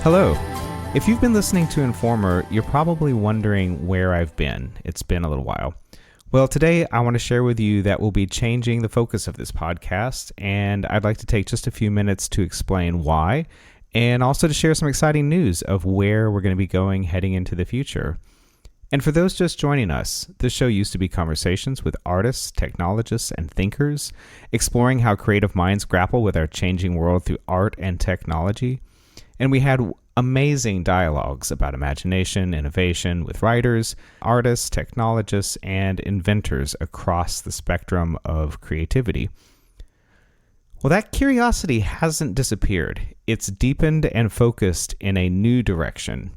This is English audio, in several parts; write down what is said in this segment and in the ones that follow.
Hello. If you've been listening to Informer, you're probably wondering where I've been. It's been a little while. Well, today I want to share with you that we'll be changing the focus of this podcast, and I'd like to take just a few minutes to explain why, and also to share some exciting news of where we're going to be going heading into the future. And for those just joining us, this show used to be conversations with artists, technologists, and thinkers, exploring how creative minds grapple with our changing world through art and technology. And we had amazing dialogues about imagination, innovation with writers, artists, technologists, and inventors across the spectrum of creativity. Well, that curiosity hasn't disappeared. It's deepened and focused in a new direction.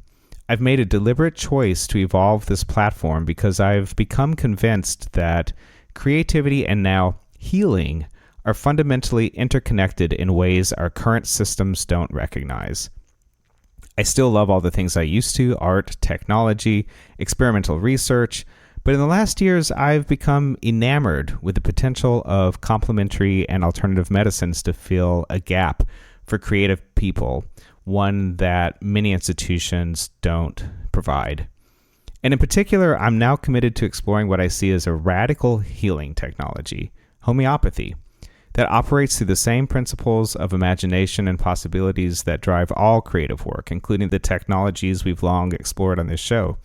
I've made a deliberate choice to evolve this platform because I've become convinced that creativity and now healing are fundamentally interconnected in ways our current systems don't recognize. I still love all the things I used to, art, technology, experimental research, but in the last years I've become enamored with the potential of complementary and alternative medicines to fill a gap for creative people, one that many institutions don't provide. And in particular, I'm now committed to exploring what I see as a radical healing technology, homeopathy, that operates through the same principles of imagination and possibilities that drive all creative work, including the technologies we've long explored on this show.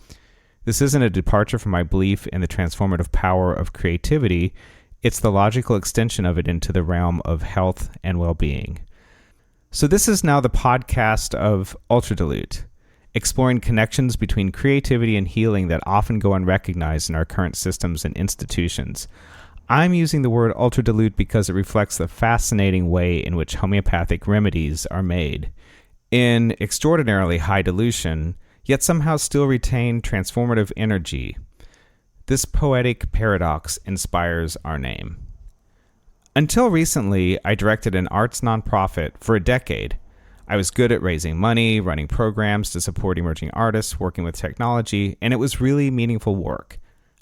This isn't a departure from my belief in the transformative power of creativity. It's the logical extension of it into the realm of health and well-being. So this is now the podcast of Ultradilute, exploring connections between creativity and healing that often go unrecognized in our current systems and institutions. I'm using the word ultradilute because it reflects the fascinating way in which homeopathic remedies are made, in extraordinarily high dilution, yet somehow still retain transformative energy. This poetic paradox inspires our name. Until recently, I directed an arts nonprofit for a decade. I was good at raising money, running programs to support emerging artists, working with technology, and it was really meaningful work.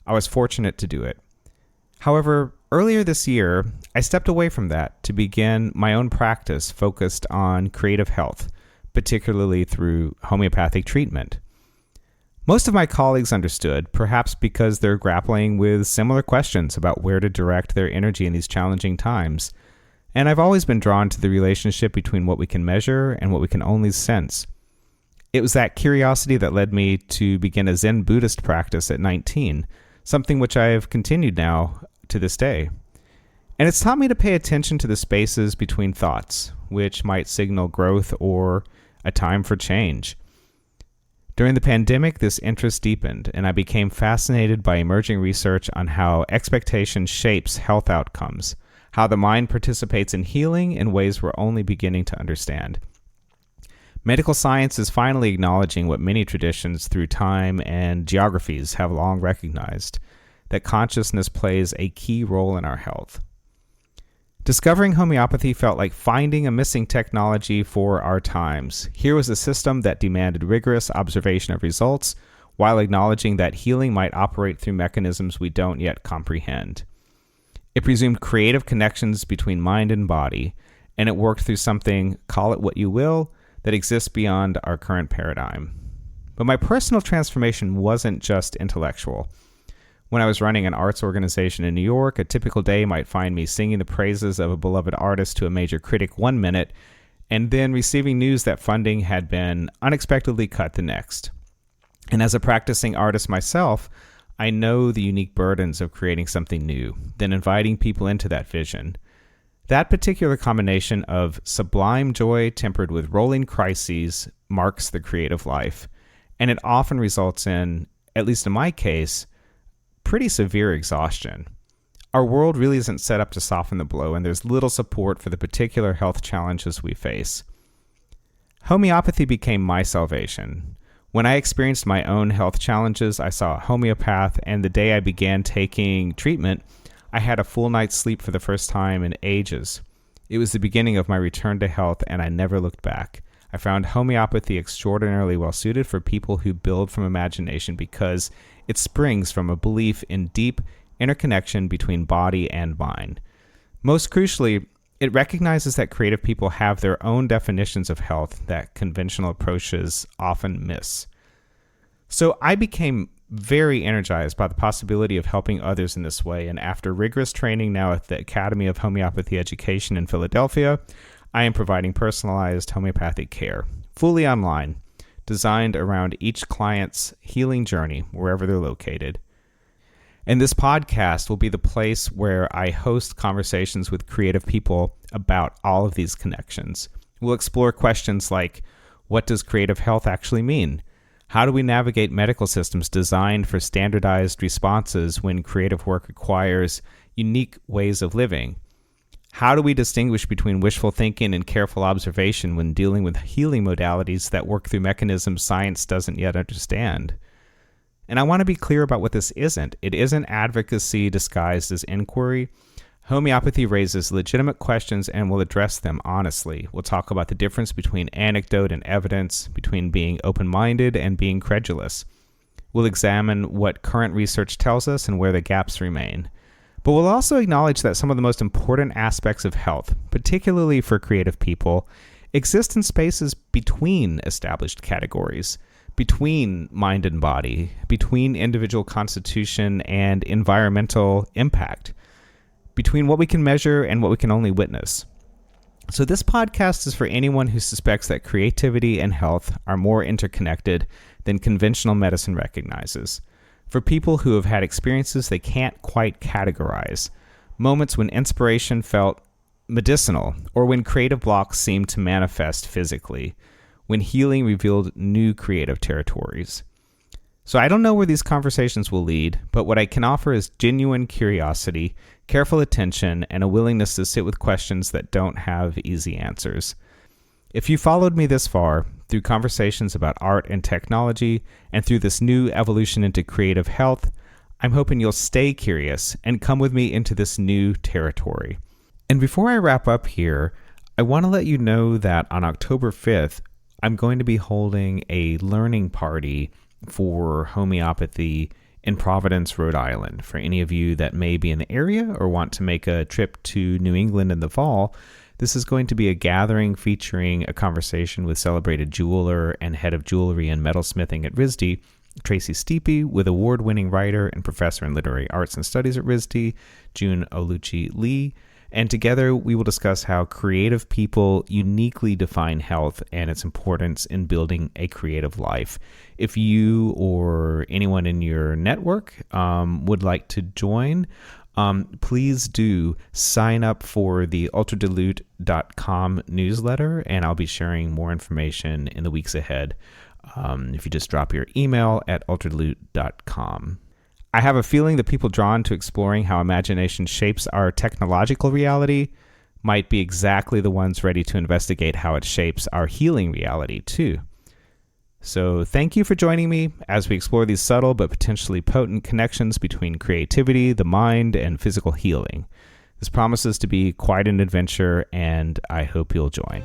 I was fortunate to do it. However, earlier this year, I stepped away from that to begin my own practice focused on creative health, particularly through homeopathic treatment. Most of my colleagues understood, perhaps because they're grappling with similar questions about where to direct their energy in these challenging times. And I've always been drawn to the relationship between what we can measure and what we can only sense. It was that curiosity that led me to begin a Zen Buddhist practice at 19, something which I have continued now to this day. And it's taught me to pay attention to the spaces between thoughts, which might signal growth or a time for change. During the pandemic, this interest deepened, and I became fascinated by emerging research on how expectation shapes health outcomes, how the mind participates in healing in ways we're only beginning to understand. Medical science is finally acknowledging what many traditions through time and geographies have long recognized, that consciousness plays a key role in our health. Discovering homeopathy felt like finding a missing technology for our times. Here was a system that demanded rigorous observation of results while acknowledging that healing might operate through mechanisms we don't yet comprehend. It presumed creative connections between mind and body, and it worked through something, call it what you will, that exists beyond our current paradigm. But my personal transformation wasn't just intellectual. When I was running an arts organization in New York, a typical day might find me singing the praises of a beloved artist to a major critic one minute, and then receiving news that funding had been unexpectedly cut the next. And as a practicing artist myself, I know the unique burdens of creating something new, then inviting people into that vision. That particular combination of sublime joy tempered with rolling crises marks the creative life, and it often results in, at least in my case, pretty severe exhaustion. Our world really isn't set up to soften the blow, and there's little support for the particular health challenges we face. Homeopathy became my salvation. When I experienced my own health challenges, I saw a homeopath, and the day I began taking treatment, I had a full night's sleep for the first time in ages. It was the beginning of my return to health, and I never looked back. I found homeopathy extraordinarily well suited for people who build from imagination because it springs from a belief in deep interconnection between body and mind. Most crucially, It recognizes that creative people have their own definitions of health that conventional approaches often miss. So I became very energized by the possibility of helping others in this way, and after rigorous training now at the Academy of Homeopathy Education in Philadelphia, I am providing personalized homeopathic care, fully online, designed around each client's healing journey, wherever they're located. And this podcast will be the place where I host conversations with creative people about all of these connections. We'll explore questions like, what does creative health actually mean? How do we navigate medical systems designed for standardized responses when creative work requires unique ways of living? How do we distinguish between wishful thinking and careful observation when dealing with healing modalities that work through mechanisms science doesn't yet understand? And I want to be clear about what this isn't. It isn't advocacy disguised as inquiry. Homeopathy raises legitimate questions and will address them honestly. We'll talk about the difference between anecdote and evidence, between being open-minded and being credulous. We'll examine what current research tells us and where the gaps remain. But we'll also acknowledge that some of the most important aspects of health, particularly for creative people, exist in spaces between established categories, between mind and body, between individual constitution and environmental impact, between what we can measure and what we can only witness. So this podcast is for anyone who suspects that creativity and health are more interconnected than conventional medicine recognizes. For people who have had experiences they can't quite categorize, moments when inspiration felt medicinal, or when creative blocks seemed to manifest physically, when healing revealed new creative territories. So I don't know where these conversations will lead, but what I can offer is genuine curiosity, careful attention, and a willingness to sit with questions that don't have easy answers. If you followed me this far, through conversations about art and technology, and through this new evolution into creative health, I'm hoping you'll stay curious and come with me into this new territory. And before I wrap up here, I want to let you know that on October 5th, I'm going to be holding a learning party for homeopathy in Providence, Rhode Island. For any of you that may be in the area or want to make a trip to New England in the fall, this is going to be a gathering featuring a conversation with celebrated jeweler and head of jewelry and metalsmithing at RISD, Tracy Steepy, with award-winning writer and professor in literary arts and studies at RISD, June Oluchi Lee. And together we will discuss how creative people uniquely define health and its importance in building a creative life. If you or anyone in your network would like to join, please do sign up for the ultradilute.com newsletter, and I'll be sharing more information in the weeks ahead if you just drop your email at ultradilute.com. I have a feeling that people drawn to exploring how imagination shapes our technological reality might be exactly the ones ready to investigate how it shapes our healing reality too. So thank you for joining me as we explore these subtle but potentially potent connections between creativity, the mind, and physical healing. This promises to be quite an adventure, and I hope you'll join.